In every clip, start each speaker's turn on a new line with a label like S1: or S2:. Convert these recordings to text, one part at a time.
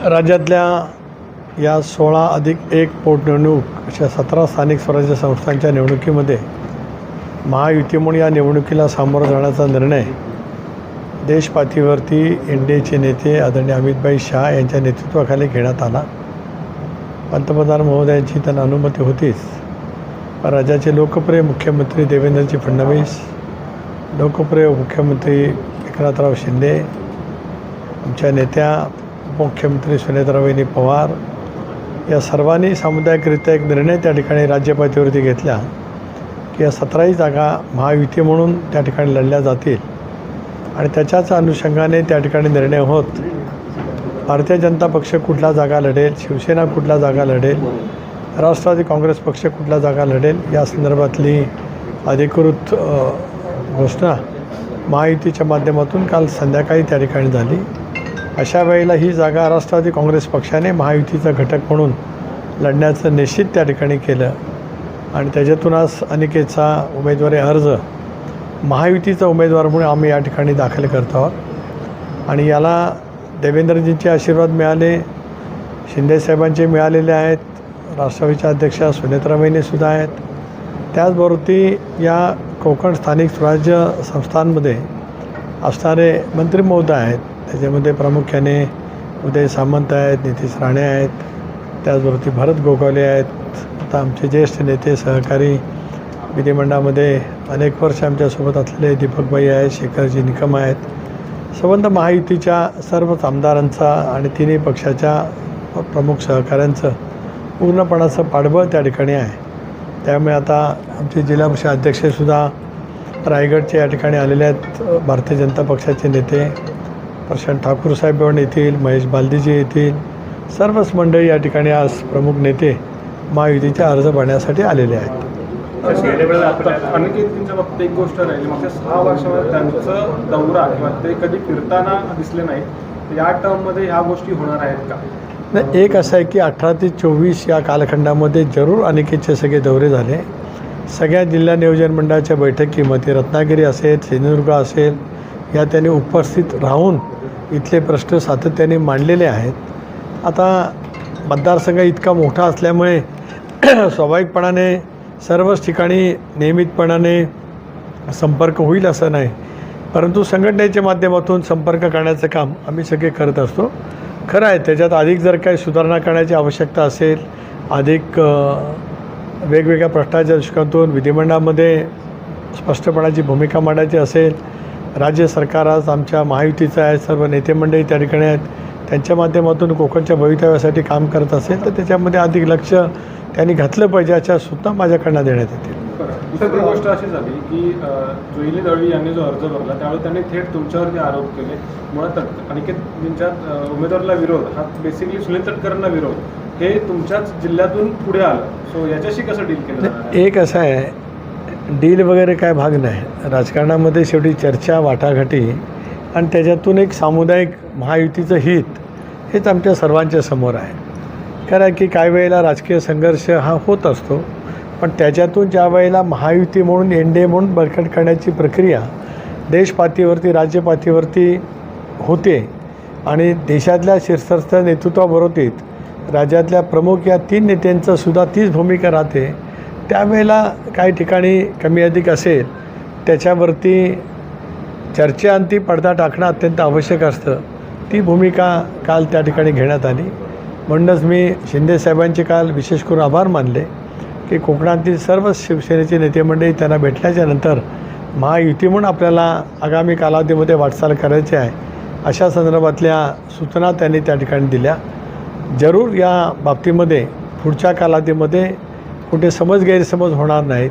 S1: राज्यातल्या या 16+1 पोटनिवडणूक अशा 17 स्थानिक स्वराज्य संस्थांच्या निवडणुकीमध्ये महायुती म्हणून या निवडणुकीला सामोरं जाण्याचा निर्णय देशपातळीवरती एनडीएचे नेते आदरणीय अमितभाई शाह यांच्या नेतृत्वाखाली घेण्यात आला. पंतप्रधान महोदयांची त्यांना अनुमती होतीच. राज्याचे लोकप्रिय मुख्यमंत्री देवेंद्रजी फडणवीस, लोकप्रिय मुख्यमंत्री एकनाथराव शिंदे, आमच्या नेत्या उपमुख्यमंत्री सुनेत्राबाईंनी पवार या सर्वांनी सामुदायिकरित्या एक निर्णय त्या ठिकाणी राज्यपातळीवरती घेतला की या 17ही जागा महायुती म्हणून त्या ठिकाणी लढल्या जातील. आणि त्याच्याच अनुषंगाने त्या ठिकाणी निर्णय होत भारतीय जनता पक्ष कुठला जागा लढेल, शिवसेना कुठला जागा लढेल, राष्ट्रवादी काँग्रेस पक्ष कुठला जागा लढेल या संदर्भातली अधिकृत घोषणा महायुतीच्या माध्यमातून काल संध्याकाळी त्या ठिकाणी झाली. अशा वेळेला ही जागा राष्ट्रवादी काँग्रेस पक्षाने महायुतीचा घटक म्हणून लढण्याचं निश्चित त्या ठिकाणी केलं आणि त्याच्यातून आज अनिकेतचा उमेदवारी अर्ज महायुतीचा उमेदवार म्हणून आम्ही या ठिकाणी दाखल करतो आहोत. आणि याला देवेंद्रजींचे आशीर्वाद मिळाले, शिंदेसाहेबांचे मिळालेले आहेत, राष्ट्रवादीच्या अध्यक्षा सुनेत्राबाईंनीसुद्धा आहेत. त्याचबरोबर या कोकण स्थानिक स्वराज्य संस्थांमध्ये असणारे मंत्री महोदय आहेत. त्याच्यामध्ये प्रामुख्याने उदय सामंत आहेत, नितीश राणे आहेत, त्याचबरोबर भरत गोगावले आहेत. आता आमचे ज्येष्ठ नेते सहकारी विधिमंडळामध्ये अनेक वर्ष आमच्यासोबत असलेले दीपकभाई आहेत, शेखरजी निकम आहेत. संबंध महायुतीच्या सर्वच आमदारांचा आणि तिन्ही पक्षाच्या प्रमुख सहकाऱ्यांचं पूर्णपणाचं पाठबळ त्या ठिकाणी आहे. त्यामुळे आता आमचे जिल्हा परिषद अध्यक्षसुद्धा रायगडचे या ठिकाणी आलेले आहेत. भारतीय जनता पक्षाचे नेते प्रशांत ठाकूर साहेब येथील, महेश बालदीजी येथील, सर्वच मंडळी या ठिकाणी आज प्रमुख नेते महायुतीचा अर्ज भरण्यासाठी आलेले आहेत.
S2: अनिकेतजींच्या बाबतीत एक गोष्ट राहिली, मागच्या 6 वर्षामध्ये त्यांचं दौरा किंवा ते कधी फिरताना दिसले नाहीत. या टर्ममध्ये ह्या गोष्टी होणार आहेत का?
S1: नाही, एक असं आहे की 18 ते 24 या कालखंडामध्ये जरूर अनिकेतचे सगळे दौरे झाले. सगळ्या जिल्हा नियोजन मंडळाच्या बैठकीमध्ये रत्नागिरी असेल, सिंधुदुर्ग असेल या त्यांनी उपस्थित राहून इथले प्रश्न सातत्याने मांडलेले आहेत. आता मतदारसंघ इतका मोठा असल्यामुळे स्वाभाविकपणाने सर्वच ठिकाणी नियमितपणाने संपर्क होईल असं नाही, परंतु संघटनेच्या माध्यमातून संपर्क करण्याचं काम आम्ही सगळे करत असतो. खरं आहे, त्याच्यात अधिक जर काही सुधारणा करण्याची आवश्यकता असेल, अधिक वेगवेगळ्या प्रश्नाच्या दृष्टिकोनातून विधिमंडळामध्ये स्पष्टपणाची भूमिका मांडायची असेल, राज्य सरकार आज आमच्या महायुतीचं आहे, सर्व नेते मंडळी त्या ठिकाणी आहेत, त्यांच्या माध्यमातून कोकणच्या भवितव्यासाठी काम करत असेल तर त्याच्यामध्ये अधिक लक्ष त्यांनी घातलं पाहिजे अशा सूचना माझ्याकडनं देण्यात येतील.
S2: दुसरी गोष्ट अशी झाली की जोईली दळवी यांनी जो अर्ज भरला त्यावेळी त्यांनी थेट तुमच्यावरती आरोप केले. मुळात अनिकेतजींच्या उमेदवाराला विरोध हा बेसिकली सुनील तटकरेंना विरोध, हे तुमच्याच जिल्ह्यातून पुढे आलं. सो याच्याशी कसं डील केलं?
S1: एक असं आहे, डील वगैरे काय भाग नाही. राजकारणामध्ये शेवटी चर्चा, वाटाघाटी आणि त्याच्यातून एक सामुदायिक महायुतीचं हित हेच आमच्या सर्वांच्या समोर आहे. कारण की काही वेळेला राजकीय संघर्ष हा होत असतो, पण त्याच्यातून ज्या वेळेला महायुती म्हणून एनडीए म्हणून बळकट करण्याची प्रक्रिया देशपातळीवरती, राज्यपातळीवरती होते आणि देशातल्या शीर्षस्थ नेतृत्वाबरोबरीत राज्यातल्या प्रमुख या 3 नेत्यांचंसुद्धा तीच भूमिका राहते. त्यावेळेला काही ठिकाणी कमी अधिक असेल त्याच्यावरती चर्चेअंती पडदा टाकणं अत्यंत आवश्यक असतं. ती भूमिका काल त्या ठिकाणी घेण्यात आली. म्हणूनच मी शिंदेसाहेबांचे काल विशेष करून आभार मानले की कोकणातील सर्व शिवसेनेचे नेते मंडळी त्यांना भेटल्याच्या नंतर महायुती म्हणून आपल्याला आगामी कालावधीमध्ये वाटचाल करायची आहे अशा संदर्भातल्या सूचना त्यांनी त्या ठिकाणी दिल्या. जरूर या बाबतीमध्ये पुढच्या कालावधीमध्ये कुठे गैरसमज होणार नाहीत.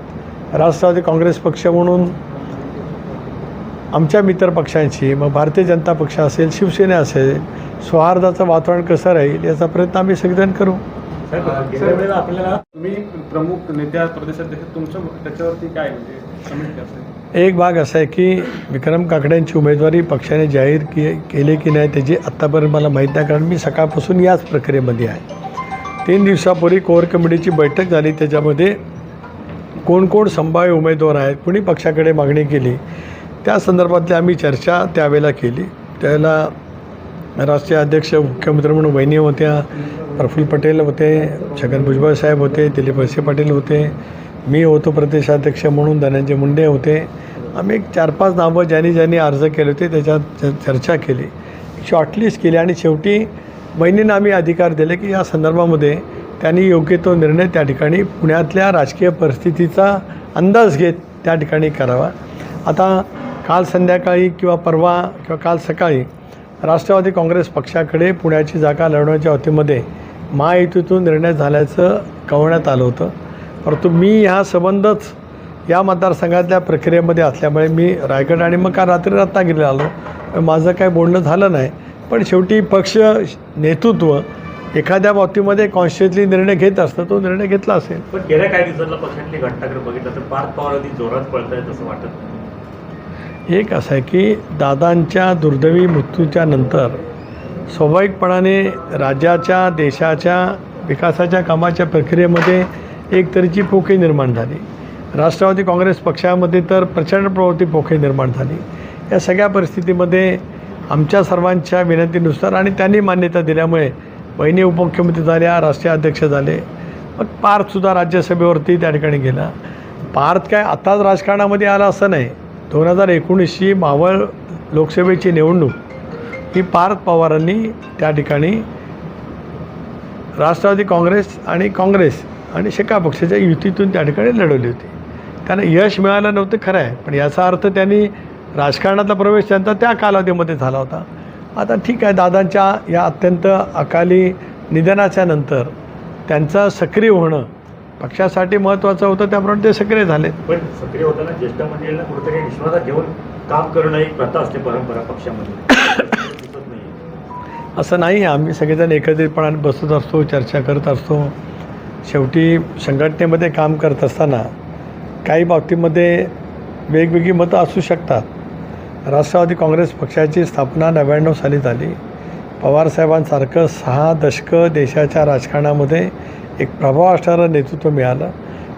S1: राष्ट्रवादी काँग्रेस पक्ष म्हणून आमच्या मित्र पक्षांशी, मग भारतीय जनता पक्ष असेल, शिवसेना असेल, सौहार्दाचं वातावरण कसं राहील याचा प्रयत्न आम्ही सगळेजण करू.
S2: आपल्याला तुम्ही प्रमुख नेत्या प्रदेशाध्यक्ष, तुमचं त्याच्यावरती काय म्हणजे
S1: एक भाग असा आहे की विक्रम काकड्यांची उमेदवारी पक्षाने जाहीर केली की नाही त्याची आत्तापर्यंत मला माहीत नाही, कारण मी सकाळपासून याच प्रक्रियेमध्ये आहे. 3 दिवसापूर्वी कोर कमिटीची बैठक झाली. त्याच्यामध्ये कोण कोण संभाव्य उमेदवार आहेत, कुणी पक्षाकडे मागणी केली, त्या संदर्भातली आम्ही चर्चा त्यावेळेला केली. त्यावेळेला राष्ट्रीय अध्यक्ष मुख्यमंत्री म्हणून वहिनी होत्या, प्रफुल्ल पटेल होते, छगन भुजबळ साहेब होते, दिलीप वळसे पाटील होते, मी होतो प्रदेशाध्यक्ष म्हणून धनंजय मुंडे होते. आम्ही एक 4-5 नावं ज्यांनी अर्ज केले होते त्याच्यात चर्चा केली, शॉर्टलिस्ट केली आणि शेवटी बहिणींना आम्ही अधिकार दिले की या संदर्भामध्ये त्यांनी योग्य तो निर्णय त्या ठिकाणी पुण्यातल्या राजकीय परिस्थितीचा अंदाज घेत त्या ठिकाणी करावा. आता काल संध्याकाळी किंवा परवा किंवा काल सकाळी राष्ट्रवादी काँग्रेस पक्षाकडे पुण्याची जागा लढवण्याच्या बाबतीमध्ये महायुतीतून निर्णय झाल्याचं कळवण्यात आलं होतं. परंतु मी ह्या संबंधच या मतदारसंघातल्या प्रक्रियेमध्ये असल्यामुळे मी रायगड आणि मग काल रात्री रत्नागिरीला आलो. माझं काही बोलणं झालं नाही, पण शेवटी पक्ष नेतृत्व एखाद्या बाबतीमध्ये कॉन्शियसली निर्णय घेत असतं, तो निर्णय घेतला असेल.
S3: पण गेल्या काही दिवसांना पक्षातली घटनाकडे बघितलं तर पार्थ पवार आधी जोरात पळत आहेत असं वाटत नाही.
S1: एक असं आहे की दादांच्या दुर्दैवी मृत्यूच्या नंतर स्वाभाविकपणाने राज्याच्या देशाच्या विकासाच्या कामाच्या प्रक्रियेमध्ये एक तऱ्हेची पोकळी निर्माण झाली. राष्ट्रवादी काँग्रेस पक्षामध्ये तर प्रचंड प्रवृत्ती पोकळी निर्माण झाली. या सगळ्या परिस्थितीमध्ये आमच्या सर्वांच्या विनंतीनुसार आणि त्यांनी मान्यता दिल्यामुळे बहिणी उपमुख्यमंत्री झाल्या, राष्ट्रीय अध्यक्ष झाले. मग पार्थसुद्धा राज्यसभेवरती त्या ठिकाणी गेला. पार्थ काय आताच राजकारणामध्ये आला असं नाही. 2019ची मावळ लोकसभेची निवडणूक ही पार्थ पवारांनी त्या ठिकाणी राष्ट्रवादी काँग्रेस आणि शेका पक्षाच्या युतीतून त्या ठिकाणी लढवली होती. त्यांना यश मिळालं नव्हतं खरं आहे, पण याचा अर्थ त्यांनी राजकारणातला प्रवेश त्यांचा त्या कालावधीमध्ये झाला होता. आता ठीक आहे, दादांच्या या अत्यंत अकाली निधनाच्या नंतर त्यांचं सक्रिय होणं पक्षासाठी महत्त्वाचं होतं, त्याप्रमाणे ते सक्रिय झाले.
S3: पण सक्रिय होताना ज्येष्ठ मंडळींना कुठेतरी विश्वासात घेऊन काम करणं एक प्रथा असते, परंपरा पक्षामध्ये दिसत नाही.
S1: असं नाही, आम्ही सगळेजण एकत्रितपणाने बसत असतो, चर्चा करत असतो. शेवटी संघटनेमध्ये काम करत असताना काही बाबतीमध्ये वेगवेगळी मतं असू शकतात. राष्ट्रवादी काँग्रेस पक्षाची स्थापना 99 साली झाली. पवारसाहेबांसारखं 6 दशकं देशाच्या राजकारणामध्ये एक प्रभाव असणारं नेतृत्व मिळालं.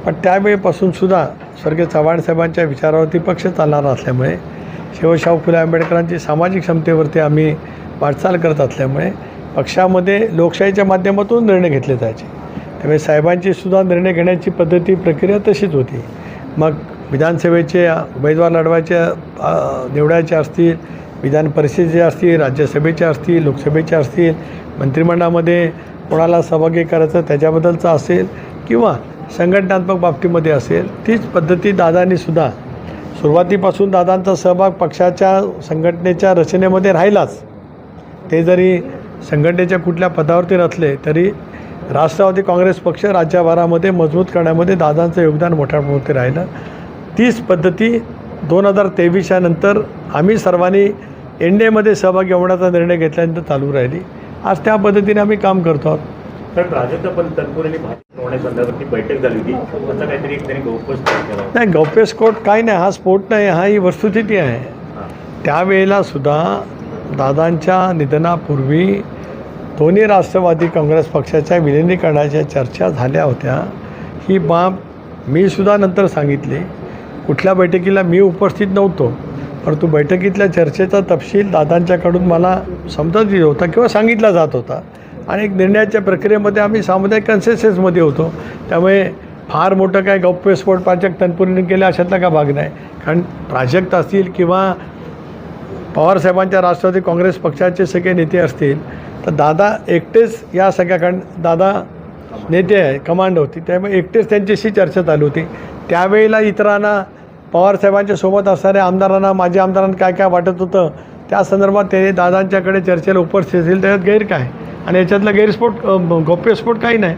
S1: पण त्यावेळीपासूनसुद्धा स्वर्गीय चव्हाणसाहेबांच्या विचारावरती पक्ष चालणारा असल्यामुळे, शिवशाहू फुले आंबेडकरांची सामाजिक क्षमतेवरती आम्ही वाटचाल करत असल्यामुळे पक्षामध्ये लोकशाहीच्या माध्यमातून निर्णय घेतले जायचे. त्यामुळे साहेबांचीसुद्धा निर्णय घेण्याची पद्धती प्रक्रिया तशीच होती. मग विधानसभेचे उमेदवार निवडायचे असतील, विधान परिषदेचे असतील, राज्यसभेचे असतील, लोकसभेचे असतील, मंत्रिमंडळामध्ये कोणाला सहभागी करायचं त्याच्याबद्दलचं असेल किंवा संघटनात्मक बाबतीमध्ये असेल, तीच पद्धती दादांनीसुद्धा सुरुवातीपासून दादांचा सहभाग पक्षाच्या संघटनेच्या रचनेमध्ये राहिलाच. ते जरी संघटनेच्या कुठल्या पदावरती नसले तरी राष्ट्रवादी काँग्रेस पक्ष राज्यभरामध्ये मजबूत करण्यामध्ये दादांचं योगदान मोठ्या प्रमाणात राहिलं. तीच पद्धती 2023 नंतर आम्ही सर्वांनी एनडीएमध्ये सहभागी होण्याचा निर्णय घेतल्यानंतर चालू राहिली. आज त्या पद्धतीने आम्ही काम करतो आहोत.
S3: कारण प्राजक्त पण तत्पूर्वी भाजप होण्यासंदर्भात बैठक झाली होती, त्याचा काहीतरी एक त्यांनी गौप्यस्फोट केला.
S1: नाही, गौप्यस्फोट काही नाही, हा स्फोट नाही, हा ही वस्तुस्थिती आहे. त्यावेळेला सुद्धा दादांच्या निधनापूर्वी दोन्ही राष्ट्रवादी काँग्रेस पक्षाच्या विलिनीकरणाच्या चर्चा झाल्या होत्या. ही बाब मी सुद्धा नंतर सांगितली. कुठल्या बैठकीला मी उपस्थित नव्हतो, परंतु बैठकीतल्या चर्चेचा तपशील दादांच्याकडून मला समजत येत होता किंवा सांगितला जात होता आणि एक निर्णयाच्या प्रक्रियेमध्ये आम्ही सामुदायिक कन्सेन्ससमध्ये होतो. त्यामुळे फार मोठं काय गौप्यस्फोट प्राजक्त तनपुरीने केले अशातला का भाग नाही. कारण प्राजक्त असतील किंवा पवारसाहेबांच्या राष्ट्रवादी काँग्रेस पक्षाचे सगळे नेते असतील तर दादा एकटेच या सगळ्याकडं दादा नेते आहे, कमांड होती, त्यामुळे एकटेच त्यांच्याशी चर्चा चालू होती. त्यावेळेला इतरांना पवारसाहेबांच्या सोबत असणाऱ्या आमदारांना, माजी आमदारांना काय काय वाटत होतं त्या संदर्भात ते दादांच्याकडे चर्चेला उपस्थित असेल, त्याच्यात गैर काय आणि याच्यातला गैरस्फोट गौप्यस्फोट काही नाही.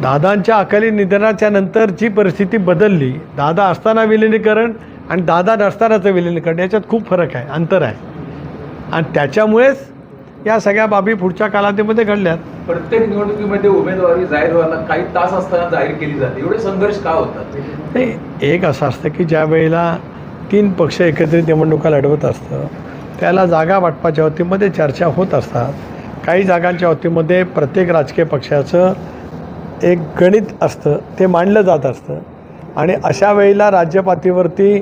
S1: दादांच्या अकाली निधनाच्या नंतर जी परिस्थिती बदलली, दादा असताना विलिनीकरण आणि दादा नसतानाचं विलिनीकरण याच्यात खूप फरक आहे, अंतर आहे आणि त्याच्यामुळेच या सगळ्या बाबी पुढच्या कालावधीमध्ये घडल्यात.
S4: प्रत्येक निवडणुकीमध्ये उमेदवारी जाहीर व्हायला काही तास असताना जाहीर केली जाते, एवढे संघर्ष का होतात?
S1: नाही, एक असं असतं की ज्या वेळेला 3 पक्ष एकत्रित निवडणुका लढवत असतं त्याला जागा वाटपाच्या बाबतीमध्ये चर्चा होत असतात. काही जागांच्या बाबतीमध्ये प्रत्येक राजकीय पक्षाचं एक गणित असतं, ते मांडलं जात असतं आणि अशा वेळेला राज्य पातळीवरती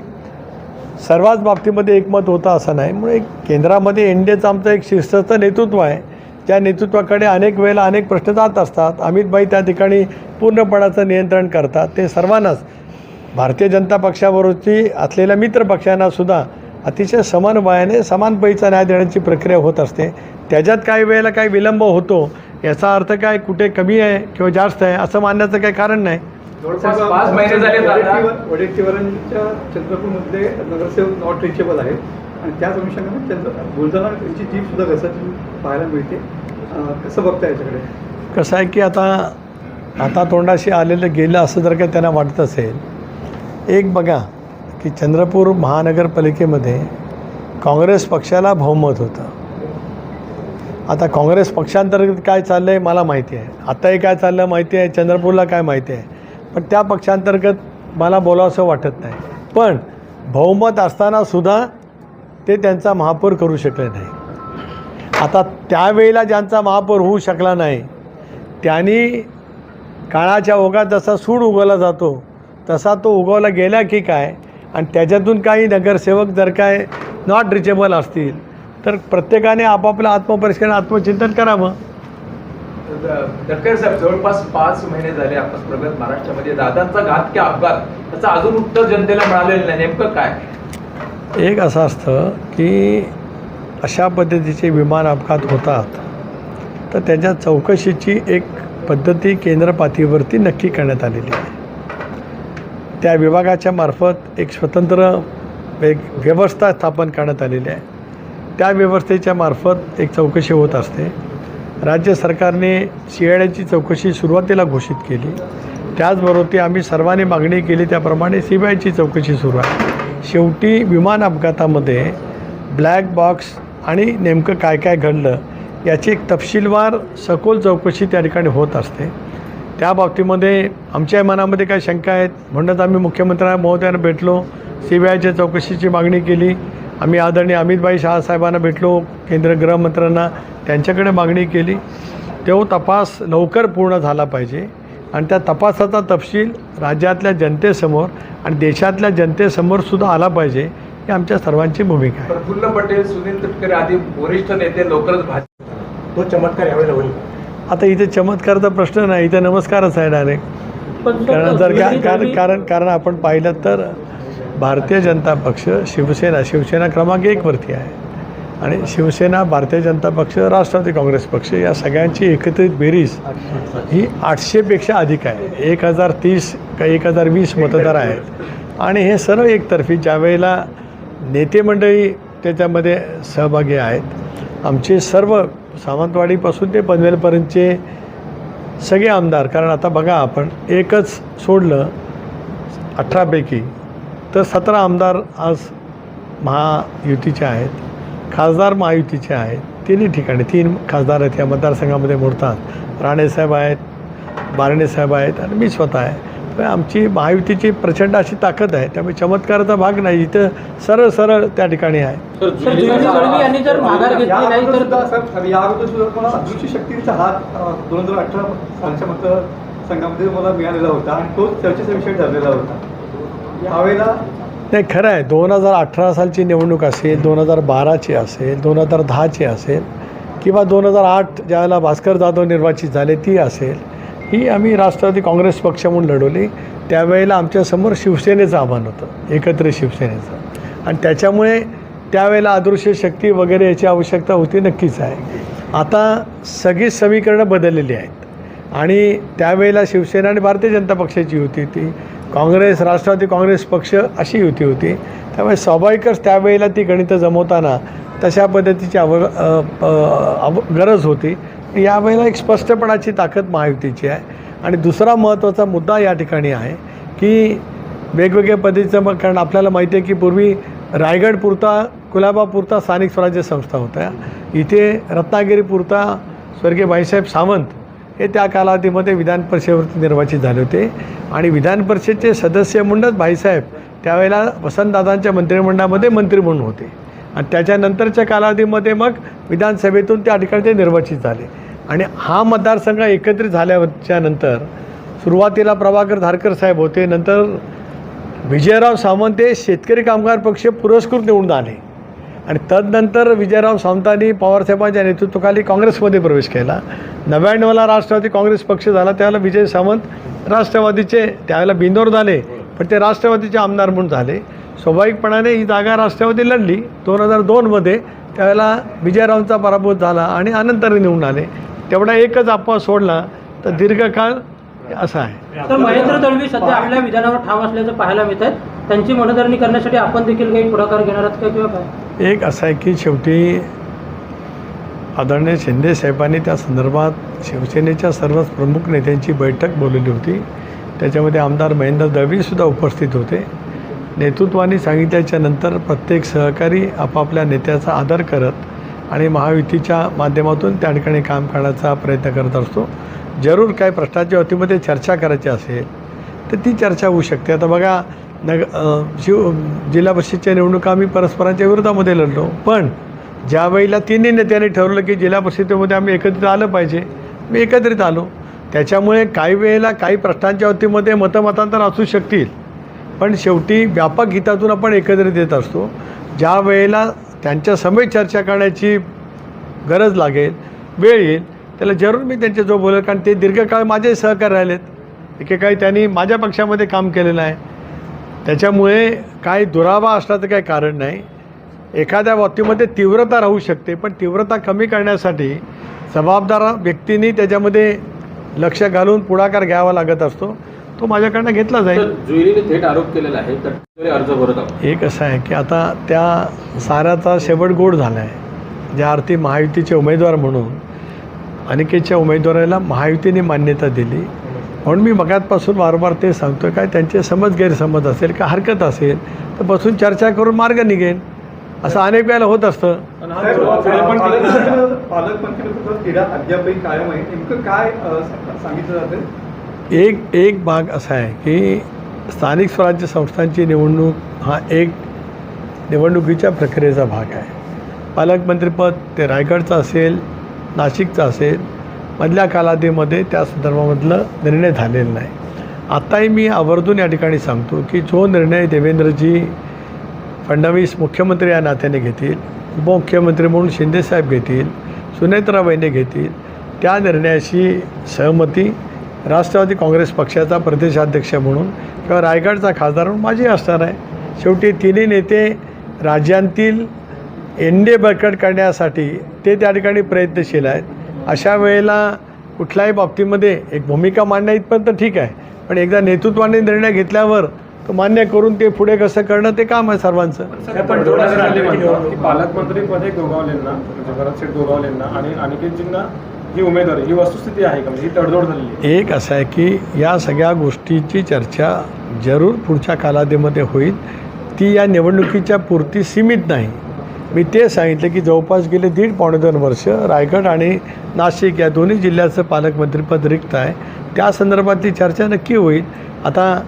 S1: सर्वच बाबतीमध्ये एकमत होतं असं नाही. म्हणून केंद्रामध्ये एनडीएचं आमचं एक शिस्तचं नेतृत्व आहे. त्या नेतृत्वाकडे अनेक वेळेला अनेक प्रश्न जात असतात. अमितभाई त्या ठिकाणी पूर्णपणाचं नियंत्रण करतात. ते सर्वांनाच भारतीय जनता पक्षाबरोबरची असलेल्या मित्र पक्षांनासुद्धा अतिशय समन्वयाने समानपैचा न्याय देण्याची प्रक्रिया होत असते. त्याच्यात काही वेळेला काही विलंब होतो याचा अर्थ काय कुठे कमी आहे किंवा जास्त आहे असं मानण्याचं काही कारण नाही.
S4: जवळपास 5 महिने झाले दादा.
S5: वडेट्टीवारांच्या चंद्रपूरमध्ये नगरसेवक नॉट रिचेबल आहेत आणि त्याच अनुषंगाने बोलताना त्यांची जीपसुद्धा घसाची पाहायला मिळते. कसं बघता याच्याकडे?
S1: कसं आहे की आता तोंडाशी आलेलं गेलं असं जर काही त्यांना वाटत असेल. एक बघा की चंद्रपूर महानगरपालिकेमध्ये काँग्रेस पक्षाला बहुमत होतं. आता काँग्रेस पक्षांतर्गत काय चाललं आहे मला माहिती आहे. आत्ताही काय चाललं माहिती आहे. चंद्रपूरला काय माहिती आहे. पण त्या पक्षांतर्गत मला बोलावंसं वाटत नाही. पण बहुमत असतानासुद्धा ते त्यांचा महापौर करू शकले नाही. आता त्यावेळेला ज्यांचा महापौर होऊ शकला नाही त्यांनी काळाच्या ओघात जसा सूड उगवला जातो तसा तो उगवला गेला की काय. आणि त्याच्यातून काही नगरसेवक जर काय नॉट रिचेबल असतील तर प्रत्येकाने आपापलं आत्मपरिष्कार आत्मचिंतन करावं.
S4: तटकरे साहेब, जवळपास 5 महिने झाले आपण प्रगत महाराष्ट्रामध्ये दादांचा घात की अपघात त्याचं अजून उत्तर जनतेला मिळालेलं नाही. नेमकं काय?
S1: एक असं असतं की अशा पद्धतीचे विमान अपघात होतात तर त्याच्या चौकशीची एक पद्धती केंद्र पातळीवरती नक्की करण्यात आलेली आहे. त्या विभागाच्या मार्फत एक स्वतंत्र एक व्यवस्था स्थापन करण्यात आलेली आहे. त्या व्यवस्थेच्या मार्फत एक चौकशी होत असते. राज्य सरकारने CIDची चौकशी सुरुवातीला घोषित केली. त्याचबरोबर ती आम्ही सर्वांनी मागणी केली त्याप्रमाणे CBIची चौकशी सुरू आहे. शेवटी विमान अपघातामध्ये ब्लॅक बॉक्स आणि नेमकं काय काय घडलं याची एक तपशीलवार सखोल चौकशी त्या ठिकाणी होत असते. त्या बाबतीमध्ये आमच्या मनामध्ये काही शंका आहेत म्हणूनच आम्ही मुख्यमंत्री महोदयांना भेटलो. CBIच्या चौकशीची मागणी केली. आम्ही आदरणीय अमितभाई शहा साहेबांना भेटलो. केंद्रीय गृहमंत्र्यांना त्यांच्याकडे मागणी केली. तो तपास लवकर पूर्ण झाला पाहिजे आणि त्या तपासाचा तपशील राज्यातल्या जनतेसमोर आणि देशातल्या जनतेसमोरसुद्धा आला पाहिजे ही आमच्या सर्वांची भूमिका आहे.
S4: प्रफुल्ल पटेल, सुनील तटकरे आदी वरिष्ठ नेते लवकरच भाजप
S3: तो चमत्कार यावेळेला होईल.
S1: आता इथे चमत्काराचा प्रश्न नाही. इथे नमस्कारच आहे डायरेक्ट. कारण आपण पाहिलं तर भारतीय जनता पक्ष शिवसेना क्रमांक 1वरती आहे आणि शिवसेना, भारतीय जनता पक्ष, राष्ट्रवादी काँग्रेस पक्ष या सगळ्यांची एकत्रित बेरीज ही 800पेक्षा अधिक आहे. 1030 का 1020 मतदार आहेत आणि हे सर्व एकतर्फी ज्यावेळेला नेते मंडळी त्याच्यामध्ये सहभागी आहेत. आमचे सर्व सावंतवाडीपासून ते पनवेलपर्यंतचे सगळे आमदार, कारण आता बघा आपण एकच सोडलं 18पैकी तर 17 आमदार आज महायुतीचे आहेत. खासदार महायुतीचे आहेत. तिन्ही ठिकाणी 3 खासदार आहेत या मतदारसंघामध्ये मोडतात. राणेसाहेब आहेत, बारणेसाहेब आहेत आणि मी स्वतः आहे. तर आमची महायुतीची प्रचंड अशी ताकद आहे. त्यामुळे चमत्काराचा भाग नाही. इथं सरळ सरळ त्या ठिकाणी आहे.
S5: यांनी जर माघार घेतली नाही तर या अगोदर सुद्धा मला अदृश्य शक्तीचा हात 2018 सालच्या मतदारसंघामध्ये मला मिळालेला होता आणि तो चर्चेचा विषय ठरलेला होता. यावेळेला
S1: नाही, खरं आहे. 2018 सालची निवडणूक असेल, 2012ची असेल, 2010ची असेल किंवा 2008 ज्यावेळेला भास्कर जाधव निर्वाचित झाले ती असेल, ही आम्ही राष्ट्रवादी काँग्रेस पक्ष म्हणून लढवली. त्यावेळेला आमच्यासमोर शिवसेनेचं आव्हान होतं, एकत्र शिवसेनेचं, आणि त्याच्यामुळे त्यावेळेला अदृश्य शक्ती वगैरे याची आवश्यकता होती. नक्कीच आहे. आता सगळी समीकरणं बदललेली आहेत आणि त्यावेळेला शिवसेना आणि भारतीय जनता पक्षाची युती होती. काँग्रेस, राष्ट्रवादी काँग्रेस पक्ष अशी युती होती. त्यामुळे स्वाभाविकच त्यावेळेला ती गणितं जमवताना तशा पद्धतीची गरज होती. यावेळेला एक स्पष्टपणाची ताकद महायुतीची आहे. आणि दुसरा महत्त्वाचा मुद्दा या ठिकाणी आहे की वेगवेगळ्या पद्धतीचं, कारण आपल्याला माहिती आहे की पूर्वी रायगडपुरता, कुलाबापुरता स्थानिक स्वराज्य संस्था होत्या. इथे रत्नागिरीपुरता स्वर्गीय भाईसाहेब सावंत हे त्या कालावधीमध्ये विधान परिषदेवरती निर्वाचित झाले होते आणि विधान परिषदेचे सदस्य म्हणूनच भाईसाहेब त्यावेळेला वसंतदादांच्या मंत्रिमंडळामध्ये मंत्री म्हणून होते आणि त्याच्यानंतरच्या कालावधीमध्ये मग विधानसभेतून त्या ठिकाणी ते निर्वाचित झाले. आणि हा मतदारसंघ एकत्रित झाल्याच्या नंतर सुरुवातीला प्रभाकर धारकर साहेब होते, नंतर विजयराव सावंत हे शेतकरी कामगार पक्ष पुरस्कृत निवडून आले आणि तदनंतर विजयराव सावंतांनी पवारसाहेबांच्या नेतृत्वाखाली काँग्रेसमध्ये प्रवेश केला. 99ला राष्ट्रवादी काँग्रेस पक्ष झाला, त्यावेळेला विजय सावंत राष्ट्रवादीचे त्यावेळेला बिंदोर झाले, पण ते राष्ट्रवादीचे आमदार म्हणून झाले. स्वाभाविकपणाने ही जागा राष्ट्रवादी लढली. 2002मध्ये त्यावेळेला विजयरावांचा पराभव झाला आणि अनंतर निवडून आले. तेवढा एकच अपवाद सोडला तर दीर्घकाळ असा आहे.
S6: तर महेंद्र दळवी सध्या आपल्या विधानावर ठाम असल्याचं पाहायला मिळत आहे. त्यांची मनधरणी करण्यासाठी आपण देखील काही पुढाकार घेणार आहात का किंवा काय?
S1: एक असं आहे की शेवटी आदरणीय शिंदे साहेबांनी त्या संदर्भात शिवसेनेच्या सर्वच प्रमुख नेत्यांची बैठक बोलवली होती. त्याच्यामध्ये आमदार महेंद्र दळवीसुद्धा उपस्थित होते. नेतृत्वाने सांगितल्याच्या नंतर प्रत्येक सहकारी आपापल्या नेत्याचा आदर करत आणि महायुतीच्या माध्यमातून त्या ठिकाणी काम करण्याचा प्रयत्न करत असतो. जरूर काय भ्रष्टाचार वतीमध्ये चर्चा करायची असेल तर ती चर्चा होऊ शकते. आता बघा जिल्हा परिषदच्या निवडणुका आम्ही परस्परांच्या विरोधामध्ये लढलो, पण ज्या वेळेला तिन्ही नेत्यांनी ठरवलं की जिल्हा परिषदेमध्ये आम्ही एकत्रित आलं पाहिजे, मी एकत्रित आलो. त्याच्यामुळे काही वेळेला काही प्रश्नांच्या वतीमध्ये मतमतांतर असू शकतील, पण शेवटी व्यापक हितातून आपण एकत्रित येत असतो. ज्या वेळेला त्यांच्या समेत चर्चा करण्याची गरज लागेल, वेळ येईल, त्याला जरूर मी त्यांच्याजवळ बोलेल. कारण ते दीर्घकाळ माझे सहकारी राहिलेत, एकेकाळी त्यांनी माझ्या पक्षामध्ये काम केलेलं आहे. त्याच्यामुळे काही दुरावा असण्याचं काही कारण नाही. एखाद्या बाबतीमध्ये तीव्रता राहू शकते, पण तीव्रता कमी करण्यासाठी जबाबदार व्यक्तींनी त्याच्यामध्ये लक्ष घालून पुढाकार घ्यावा लागत असतो. तो माझ्याकडनं घेतला जाईल.
S7: जुईलीने थेट आरोप केलेला आहे तर अर्ज भरत आहोत.
S1: एक असं आहे की आता त्या साऱ्याचा शेवट गोड झाला आहे. ज्या अर्थी महायुतीचे उमेदवार म्हणून अनिकेतच्या उमेदवाराला महायुतीने मान्यता दिली, म्हणून मी मगातपासून वारंवार ते सांगतो काय त्यांचे समज गैरसमज असेल का हरकत असेल तर बसून चर्चा करून मार्ग निघेल. असं अनेक वेळेला होत असतं.
S5: पालकमंत्री तिढा अद्यापही कायम आहे. नेमकं काय सांगितलं जातं?
S1: एक भाग असा आहे की स्थानिक स्वराज्य संस्थांची निवडणूक हा एक निवडणुकीच्या प्रक्रियेचा भाग आहे. पालकमंत्रीपद ते रायगडचं असेल, नाशिकचं असेल, मधल्या कालावधीमध्ये त्या संदर्भामधलं निर्णय झालेला नाही. आत्ताही मी आवर्जून या ठिकाणी सांगतो की जो निर्णय देवेंद्रजी फडणवीस मुख्यमंत्री या नात्याने घेतील, उपमुख्यमंत्री म्हणून शिंदेसाहेब घेतील, सुनेत्रा वहिनी घेतील, त्या निर्णयाशी सहमती राष्ट्रवादी काँग्रेस पक्षाचा प्रदेशाध्यक्ष म्हणून किंवा रायगडचा खासदार म्हणून माझी असणार आहे. शेवटी तिन्ही नेते राज्यांतील एनडीए बळकट करण्यासाठी ते त्या ठिकाणी प्रयत्नशील आहेत. अशा वेळेला कुठल्याही बाबतीमध्ये एक भूमिका मांडण्या इथपर्यंत ठीक आहे, पण एकदा नेतृत्वाने निर्णय घेतल्यावर तो मान्य करून ते पुढे कसं करणं ते काम आहे सर्वांचं.
S2: पण की पालकमंत्रीपद गोगावलेंना म्हणजे भरतशेठ गोगावलेंना आणि अनिकेतजींना ही उमेदवारी ही वस्तुस्थिती आहे का, म्हणजे ही तडजोड झालेली?
S1: एक असं आहे की या सगळ्या गोष्टीची चर्चा जरूर पुढच्या कालावधीमध्ये होईल. ती या निवडणुकीच्या पुरती सीमित नाही. मी ते सांगितलं की जवळपास गेले 1.5-2 वर्ष रायगड आणि नाशिक या दोन्ही जिल्ह्याचं पालकमंत्रीपद रिक्त आहे. त्या संदर्भातली चर्चा नक्की होईल. आता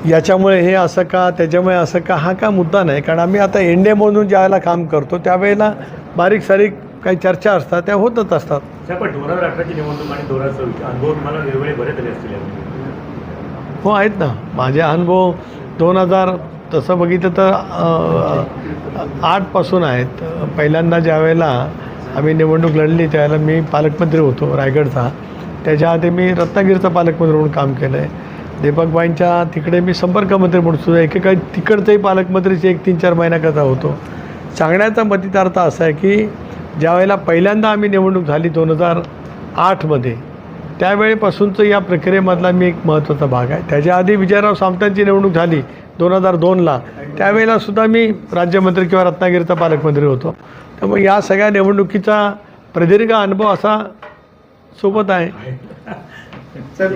S1: याच्यामुळे हे असं का, त्याच्यामुळे असं का, हा का मुद्दा नाही. कारण आम्ही आता एनडीए म्हणून ज्यावेळेला काम करतो त्यावेळेला बारीक सारीक काही चर्चा असतात, त्या होतच असतात.
S3: पण 2018ची निवडणूक आणि 2026 अनुभव तुम्हाला वेगवेगळे बरेच आले असतील.
S1: हो आहेत ना, माझे अनुभव 2000 तसं बघितलं तर 8पासून आहेत. पहिल्यांदा ज्या वेळेला आम्ही निवडणूक लढली त्यावेळेला मी पालकमंत्री होतो रायगडचा. त्याच्या आधी मी रत्नागिरीचा पालकमंत्री म्हणून काम केलं आहे. दीपकबाईंच्या तिकडे मी संपर्कमंत्री म्हणून सुद्धा एकेकाळी तिकडचंही पालकमंत्रीचे 1-3-4 महिन्याकरता होतो. सांगण्याचा मतितार्थ असा आहे की ज्या वेळेला पहिल्यांदा आम्ही निवडणूक झाली 2008मध्ये, त्यावेळेपासूनचं या प्रक्रियेमधला मी एक महत्त्वाचा भाग आहे. त्याच्या आधी विजयराव सावंतांची निवडणूक झाली 2002ला, त्यावेळेलासुद्धा मी राज्यमंत्री किंवा रत्नागिरीचा पालकमंत्री होतो. त्यामुळे या सगळ्या निवडणुकीचा प्रदीर्घ अनुभव असा सोबत आहे.
S5: सर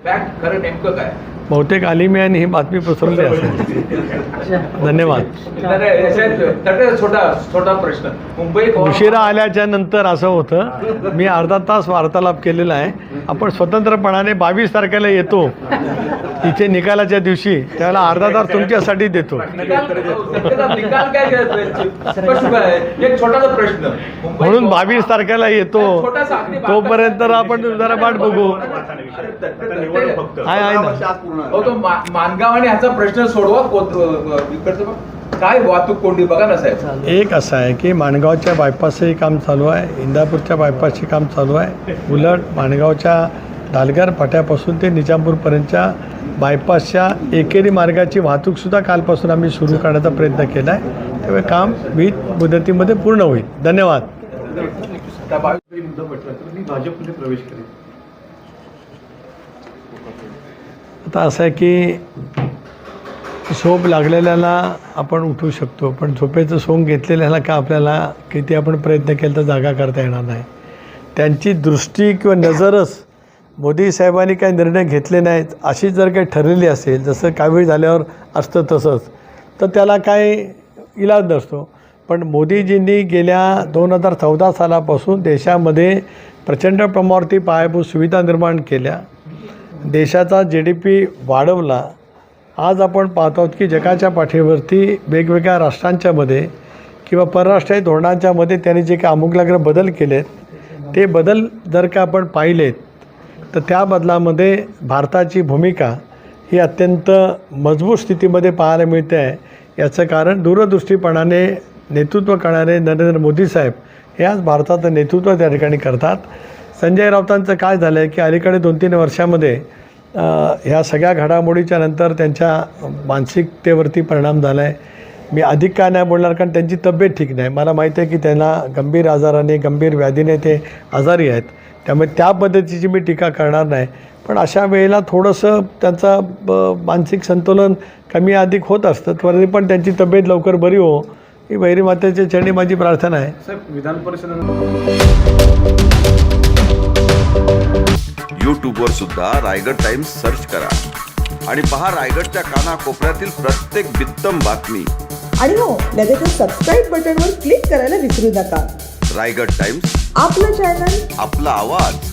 S4: फॅक्ट खरं नेमकं काय?
S1: बहुतेक आलिमी यांनी ही बातमी पसरवली असेल. धन्यवाद.
S4: छोटा प्रश्न. मुंबई
S1: उशिरा आल्याच्या नंतर असं होतं, मी अर्धा तास वार्तालाप केलेला आहे. आपण स्वतंत्रपणाने 22 तारखेला येतो इथे निकालाच्या दिवशी, त्यावेळेला अर्धा तास तुमच्यासाठी देतो.
S4: निकाल काय एक छोटासा प्रश्न.
S1: म्हणून 22 तारखेला येतो, तोपर्यंत आपण जरा वाट बघू. आहे ना.
S4: अहो, तो मानगाव आणि ह्याचा प्रश्न सोडवा इकडचं काय वाहतूक कोंडी बघा ना साहेब.
S1: एक असं आहे की माणगावच्या बायपासचंही काम चालू आहे, इंदापूरच्या बायपासचे काम चालू आहे. उलट माणगावच्या दालगार फाट्यापासून ते निजामपूरपर्यंतच्या बायपासच्या एकेरी मार्गाची वाहतूकसुद्धा कालपासून आम्ही सुरू करण्याचा प्रयत्न केला आहे. त्यामुळे काम विहित मुदतीमध्ये पूर्ण होईल. धन्यवाद.
S2: मी भाजपमध्ये प्रवेश करेन.
S1: आता असं आहे की झोप लागलेल्याला आपण उठू शकतो, पण झोपेचं सोंग घेतलेल्याला का आपल्याला किती आपण प्रयत्न केला तर जागा करता येणार नाही. त्यांची दृष्टी किंवा नजरच मोदी साहेबांनी काही निर्णय घेतले नाहीत अशी जर काही ठरलेली असेल, जसं काही वेळ झाल्यावर असतं तसंच, तर त्याला काय इलाज नसतो. पण मोदीजींनी गेल्या 2014 सालापासून देशामध्ये प्रचंड प्रमाणावरती पायाभूत सुविधा निर्माण केल्या, देशाचा GDP वाढवला. आज आपण पाहतो आहोत की जगाच्या पाठीवरती वेगवेगळ्या राष्ट्रांच्यामध्ये किंवा परराष्ट्रीय धोरणांच्यामध्ये त्यांनी जे काही आमूलाग्र बदल केलेत, ते बदल जर का आपण पाहिलेत तर त्या बदलामध्ये भारताची भूमिका ही अत्यंत मजबूत स्थितीमध्ये पाहायला मिळते आहे. याचं कारण दूरदृष्टीपणाने नेतृत्व करणारे नरेंद्र मोदी साहेब हे आज भारताचं नेतृत्व त्या ठिकाणी करतात. संजय राऊतांचं काय झालं आहे की अलीकडे 2-3 वर्षामध्ये ह्या सगळ्या घडामोडीच्या नंतर त्यांच्या मानसिकतेवरती परिणाम झाला आहे. मी अधिक काय नाही बोलणार, कारण त्यांची तब्येत ठीक नाही. मला माहीत आहे की त्यांना गंभीर आजाराने, गंभीर व्याधीने ते आजारी आहेत, त्यामुळे त्या पद्धतीची मी टीका करणार नाही. पण अशा वेळेला थोडंसं त्यांचं मानसिक संतुलन कमी अधिक होत असतं. तरी पण त्यांची तब्येत लवकर बरी हो ही बहिरी मातेच्या चरणी माझी प्रार्थना आहे.
S2: साहेब, विधान परिषद
S8: यूट्यूबवर सुद्धा रायगड टाइम्स सर्च करा आणि पहा रायगडच्या कानाकोपऱ्यातील प्रत्येक बित्तम बातमी.
S9: आणि हो, लगेच सबस्क्राईब बटनवर क्लिक करायला विसरू नका.
S8: रायगड टाइम्स,
S9: आपलं चॅनल,
S8: आपला आवाज.